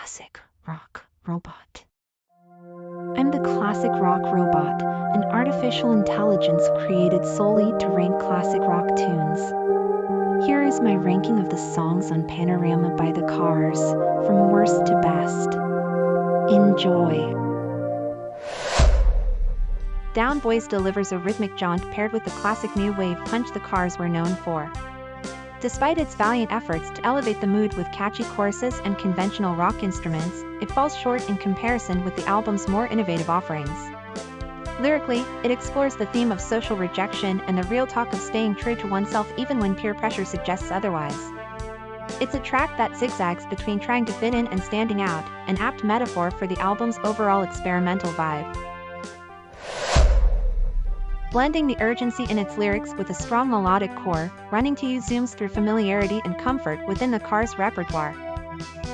classic rock robot. I'm the classic rock robot, an artificial intelligence created solely to rank classic rock tunes. Here is my ranking of the songs on Panorama by the Cars, from worst to best. Enjoy. Down Boys delivers a rhythmic jaunt paired with the classic new wave punch the Cars were known for. Despite its valiant efforts to elevate the mood with catchy choruses and conventional rock instruments, it falls short in comparison with the album's more innovative offerings. Lyrically, it explores the theme of social rejection and the real talk of staying true to oneself even when peer pressure suggests otherwise. It's a track that zigzags between trying to fit in and standing out, an apt metaphor for the album's overall experimental vibe. Blending the urgency in its lyrics with a strong melodic core, Running to You zooms through familiarity and comfort within the Cars' repertoire.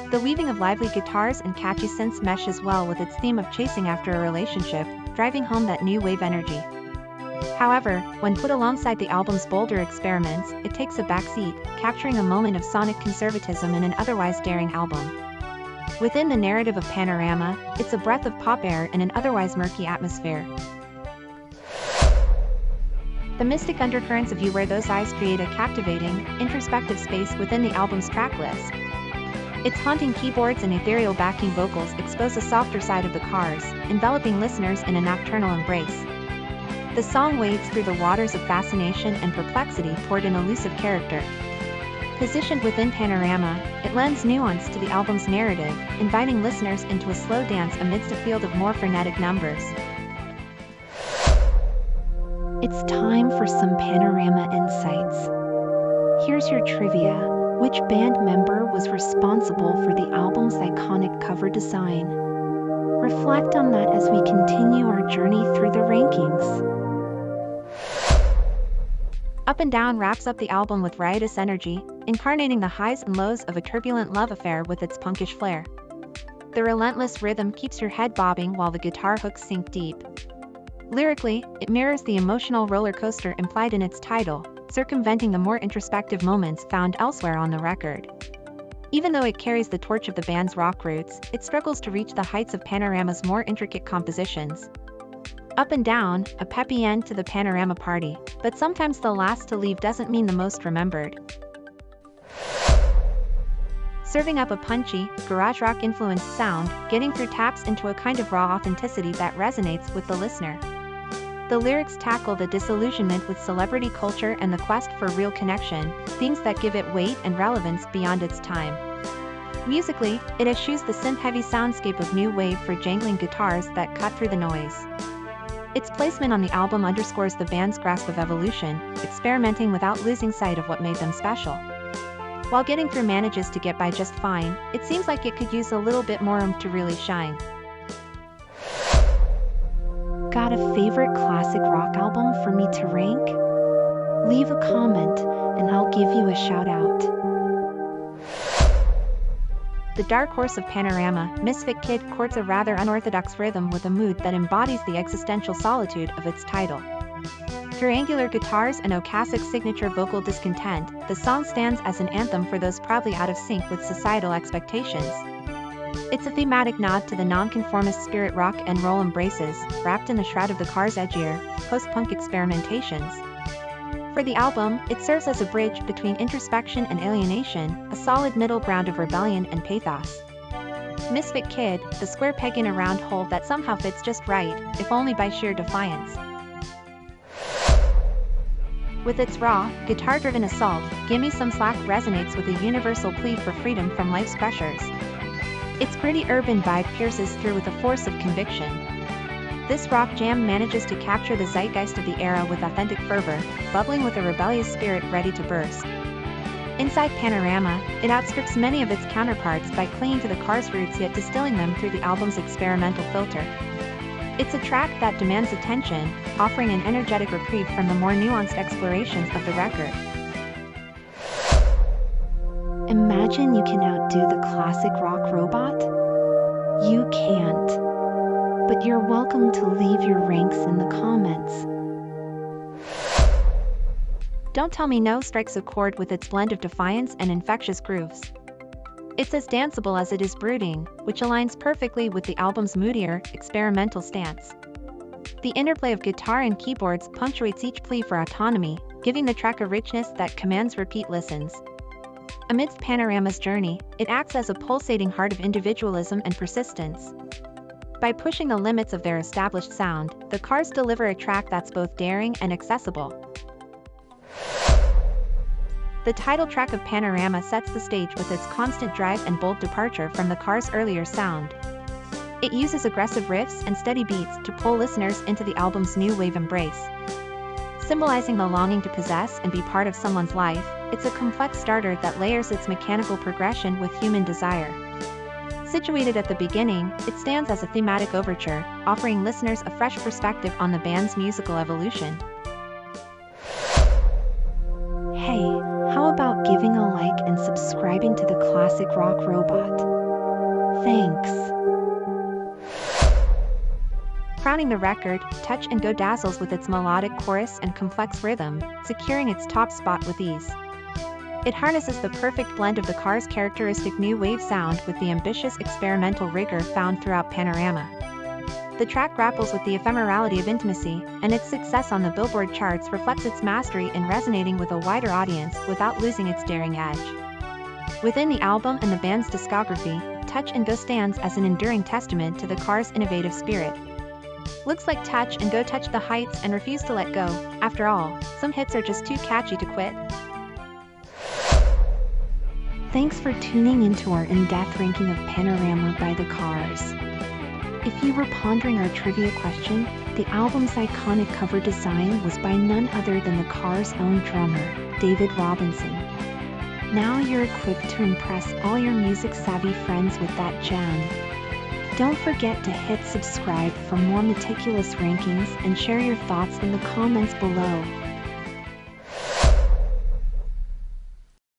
The weaving of lively guitars and catchy synths meshes well with its theme of chasing after a relationship, driving home that new wave energy. However, when put alongside the album's bolder experiments, it takes a backseat, capturing a moment of sonic conservatism in an otherwise daring album. Within the narrative of Panorama, it's a breath of pop air in an otherwise murky atmosphere. The mystic undercurrents of You Wear Those Eyes create a captivating, introspective space within the album's track list. Its haunting keyboards and ethereal backing vocals expose a softer side of the Cars, enveloping listeners in a nocturnal embrace. The song wades through the waters of fascination and perplexity toward an elusive character. Positioned within Panorama, it lends nuance to the album's narrative, inviting listeners into a slow dance amidst a field of more frenetic numbers. It's time for some Panorama insights. Here's your trivia. Which band member was responsible for the album's iconic cover design? Reflect on that as we continue our journey through the rankings. Up and Down wraps up the album with riotous energy, incarnating the highs and lows of a turbulent love affair with its punkish flair. The relentless rhythm keeps your head bobbing while the guitar hooks sink deep. Lyrically, it mirrors the emotional roller coaster implied in its title, circumventing the more introspective moments found elsewhere on the record. Even though it carries the torch of the band's rock roots, it struggles to reach the heights of Panorama's more intricate compositions. Up and Down, a peppy end to the Panorama party, but sometimes the last to leave doesn't mean the most remembered. Serving up a punchy, garage rock-influenced sound, Getting Through taps into a kind of raw authenticity that resonates with the listener. The lyrics tackle the disillusionment with celebrity culture and the quest for real connection, themes that give it weight and relevance beyond its time. Musically, it eschews the synth-heavy soundscape of new wave for jangling guitars that cut through the noise. Its placement on the album underscores the band's grasp of evolution, experimenting without losing sight of what made them special. While Getting Through manages to get by just fine, it seems like it could use a little bit more oomph to really shine. Got a favorite classic rock album for me to rank? Leave a comment, and I'll give you a shout out. The dark horse of Panorama, Misfit Kid courts a rather unorthodox rhythm with a mood that embodies the existential solitude of its title. Through angular guitars and Ocasek's signature vocal discontent, the song stands as an anthem for those proudly out of sync with societal expectations. It's a thematic nod to the nonconformist spirit rock and roll embraces, wrapped in the shroud of the Cars' edgier, post-punk experimentations. For the album, it serves as a bridge between introspection and alienation, a solid middle ground of rebellion and pathos. Misfit Kid, the square peg in a round hole that somehow fits just right, if only by sheer defiance. With its raw, guitar-driven assault, Gimme Some Slack resonates with a universal plea for freedom from life's pressures. Its gritty urban vibe pierces through with a force of conviction. This rock jam manages to capture the zeitgeist of the era with authentic fervor, bubbling with a rebellious spirit ready to burst. Inside Panorama, it outstrips many of its counterparts by clinging to the Cars' roots yet distilling them through the album's experimental filter. It's a track that demands attention, offering an energetic reprieve from the more nuanced explorations of the record. Imagine you can outdo the classic rock robot? You can't. But you're welcome to leave your ranks in the comments. Don't Tell Me No strikes a chord with its blend of defiance and infectious grooves. It's as danceable as it is brooding, which aligns perfectly with the album's moodier, experimental stance. The interplay of guitar and keyboards punctuates each plea for autonomy, giving the track a richness that commands repeat listens. Amidst Panorama's journey, it acts as a pulsating heart of individualism and persistence. By pushing the limits of their established sound, the Cars deliver a track that's both daring and accessible. The title track of Panorama sets the stage with its constant drive and bold departure from the Cars' earlier sound. It uses aggressive riffs and steady beats to pull listeners into the album's new wave embrace. Symbolizing the longing to possess and be part of someone's life, it's a complex starter that layers its mechanical progression with human desire. Situated at the beginning, it stands as a thematic overture, offering listeners a fresh perspective on the band's musical evolution. Hey, how about giving a like and subscribing to the Classic Rock Robot? Thanks. Crowning the record, Touch and Go dazzles with its melodic chorus and complex rhythm, securing its top spot with ease. It harnesses the perfect blend of the Cars' characteristic new wave sound with the ambitious experimental rigor found throughout Panorama. The track grapples with the ephemerality of intimacy, and its success on the Billboard charts reflects its mastery in resonating with a wider audience without losing its daring edge. Within the album and the band's discography, Touch and Go stands as an enduring testament to the Cars' innovative spirit. Looks like Touch and Go touch the heights and refuse to let go. After all, some hits are just too catchy to quit. Thanks for tuning into our in-depth ranking of Panorama by the Cars. If you were pondering our trivia question, the album's iconic cover design was by none other than the Cars' own drummer, David Robinson. Now you're equipped to impress all your music-savvy friends with that gem. Don't forget to hit subscribe for more meticulous rankings and share your thoughts in the comments below.